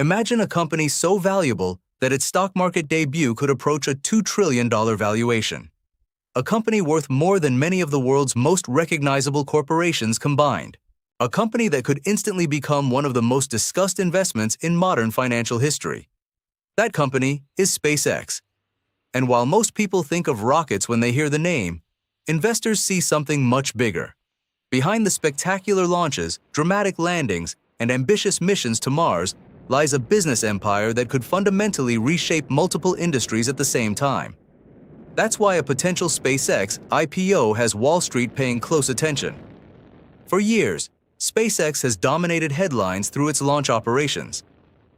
Imagine a company so valuable that its stock market debut could approach a $2 trillion valuation. A company worth more than many of the world's most recognizable corporations combined. A company that could instantly become one of the most discussed investments in modern financial history. That company is SpaceX. And while most people think of rockets when they hear the name, investors see something much bigger. Behind the spectacular launches, dramatic landings, and ambitious missions to Mars lies a business empire that could fundamentally reshape multiple industries at the same time. That's why a potential SpaceX IPO has Wall Street paying close attention. For years, SpaceX has dominated headlines through its launch operations.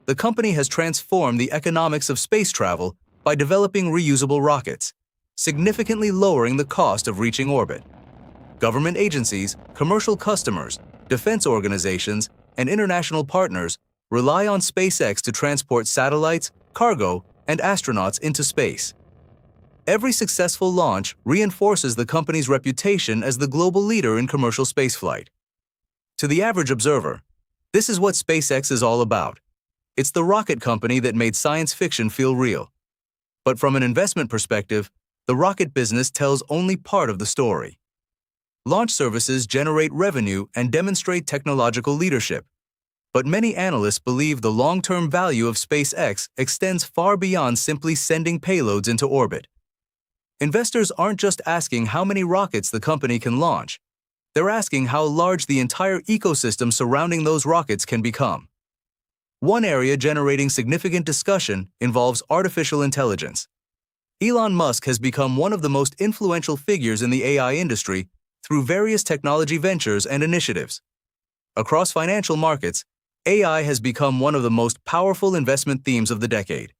The company has transformed the economics of space travel by developing reusable rockets, significantly lowering the cost of reaching orbit. Government agencies, commercial customers, defense organizations, and international partners rely on SpaceX to transport satellites, cargo, and astronauts into space. Every successful launch reinforces the company's reputation as the global leader in commercial spaceflight. To the average observer, this is what SpaceX is all about. It's the rocket company that made science fiction feel real. But from an investment perspective, the rocket business tells only part of the story. Launch services generate revenue and demonstrate technological leadership. But many analysts believe the long-term value of SpaceX extends far beyond simply sending payloads into orbit. Investors aren't just asking how many rockets the company can launch. They're asking how large the entire ecosystem surrounding those rockets can become. One area generating significant discussion involves artificial intelligence. Elon Musk has become one of the most influential figures in the AI industry through various technology ventures and initiatives. Across financial markets, AI has become one of the most powerful investment themes of the decade.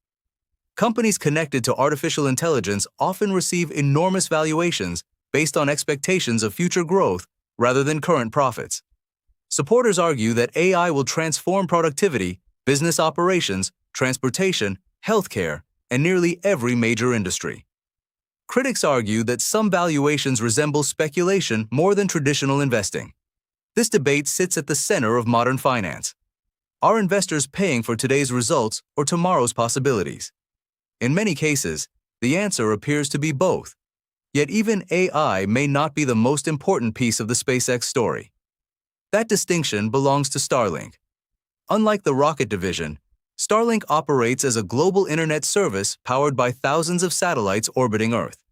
Companies connected to artificial intelligence often receive enormous valuations based on expectations of future growth rather than current profits. Supporters argue that AI will transform productivity, business operations, transportation, healthcare, and nearly every major industry. Critics argue that some valuations resemble speculation more than traditional investing. This debate sits at the center of modern finance. Are investors paying for today's results or tomorrow's possibilities? In many cases, the answer appears to be both. Yet even AI may not be the most important piece of the SpaceX story. That distinction belongs to Starlink. Unlike the rocket division, Starlink operates as a global internet service powered by thousands of satellites orbiting Earth.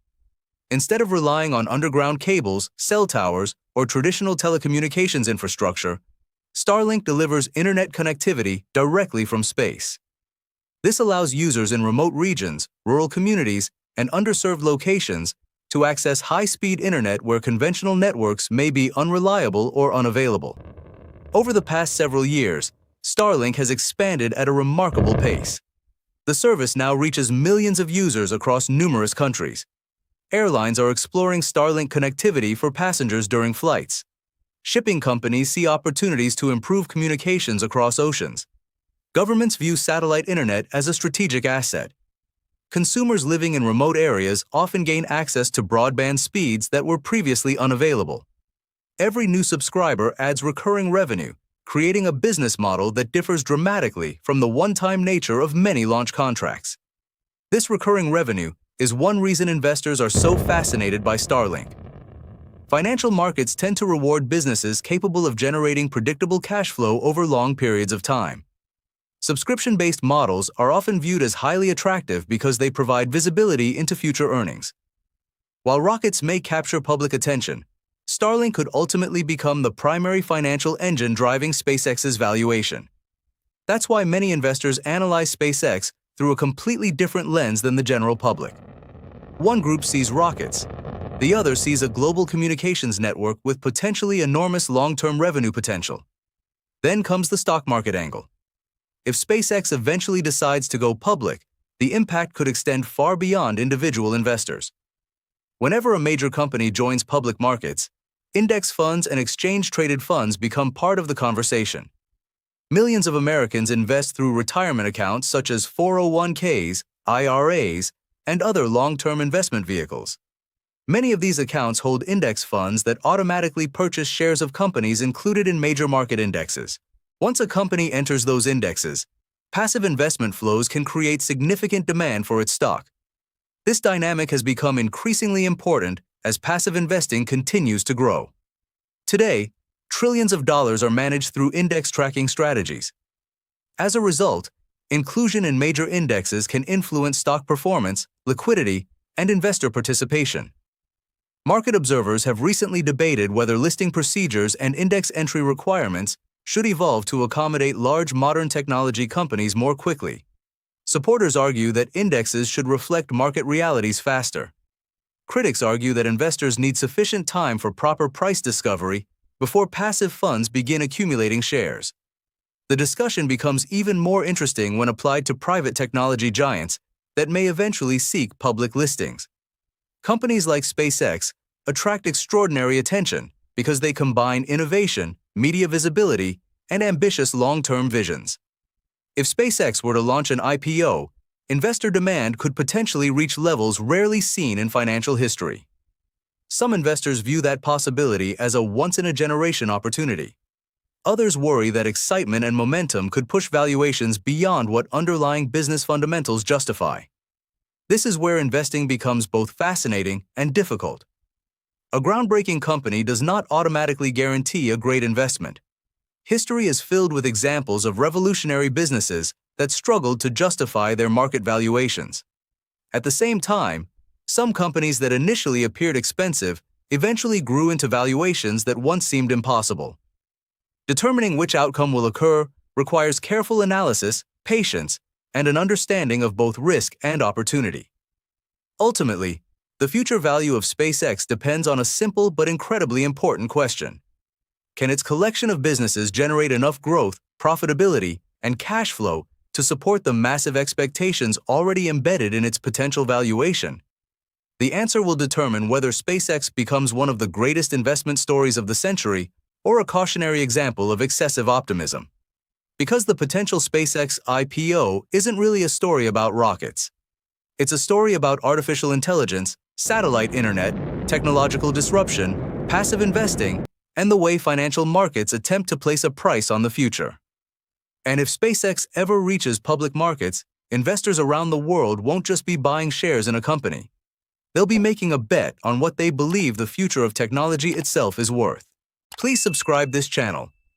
Instead of relying on underground cables, cell towers, or traditional telecommunications infrastructure, Starlink delivers internet connectivity directly from space. This allows users in remote regions, rural communities, and underserved locations to access high-speed internet where conventional networks may be unreliable or unavailable. Over the past several years, Starlink has expanded at a remarkable pace. The service now reaches millions of users across numerous countries. Airlines are exploring Starlink connectivity for passengers during flights. Shipping companies see opportunities to improve communications across oceans. Governments view satellite internet as a strategic asset. Consumers living in remote areas often gain access to broadband speeds that were previously unavailable. Every new subscriber adds recurring revenue, creating a business model that differs dramatically from the one-time nature of many launch contracts. This recurring revenue is one reason investors are so fascinated by Starlink. Financial markets tend to reward businesses capable of generating predictable cash flow over long periods of time. Subscription-based models are often viewed as highly attractive because they provide visibility into future earnings. While rockets may capture public attention, Starlink could ultimately become the primary financial engine driving SpaceX's valuation. That's why many investors analyze SpaceX through a completely different lens than the general public. One group sees rockets. The other sees a global communications network with potentially enormous long-term revenue potential. Then comes the stock market angle. If SpaceX eventually decides to go public, the impact could extend far beyond individual investors. Whenever a major company joins public markets, index funds and exchange-traded funds become part of the conversation. Millions of Americans invest through retirement accounts such as 401ks, IRAs, and other long-term investment vehicles. Many of these accounts hold index funds that automatically purchase shares of companies included in major market indexes. Once a company enters those indexes, passive investment flows can create significant demand for its stock. This dynamic has become increasingly important as passive investing continues to grow. Today, trillions of dollars are managed through index tracking strategies. As a result, inclusion in major indexes can influence stock performance, liquidity, and investor participation. Market observers have recently debated whether listing procedures and index entry requirements should evolve to accommodate large modern technology companies more quickly. Supporters argue that indexes should reflect market realities faster. Critics argue that investors need sufficient time for proper price discovery before passive funds begin accumulating shares. The discussion becomes even more interesting when applied to private technology giants that may eventually seek public listings. Companies like SpaceX attract extraordinary attention because they combine innovation, media visibility, and ambitious long-term visions. If SpaceX were to launch an IPO, investor demand could potentially reach levels rarely seen in financial history. Some investors view that possibility as a once-in-a-generation opportunity. Others worry that excitement and momentum could push valuations beyond what underlying business fundamentals justify. This is where investing becomes both fascinating and difficult. A groundbreaking company does not automatically guarantee a great investment. History is filled with examples of revolutionary businesses that struggled to justify their market valuations. At the same time, some companies that initially appeared expensive eventually grew into valuations that once seemed impossible. Determining which outcome will occur requires careful analysis, patience, and an understanding of both risk and opportunity. Ultimately, the future value of SpaceX depends on a simple but incredibly important question. Can its collection of businesses generate enough growth, profitability, and cash flow to support the massive expectations already embedded in its potential valuation? The answer will determine whether SpaceX becomes one of the greatest investment stories of the century or a cautionary example of excessive optimism. Because the potential SpaceX IPO isn't really a story about rockets. It's a story about artificial intelligence, satellite internet, technological disruption, passive investing, and the way financial markets attempt to place a price on the future. And if SpaceX ever reaches public markets, investors around the world won't just be buying shares in a company. They'll be making a bet on what they believe the future of technology itself is worth. Please subscribe this channel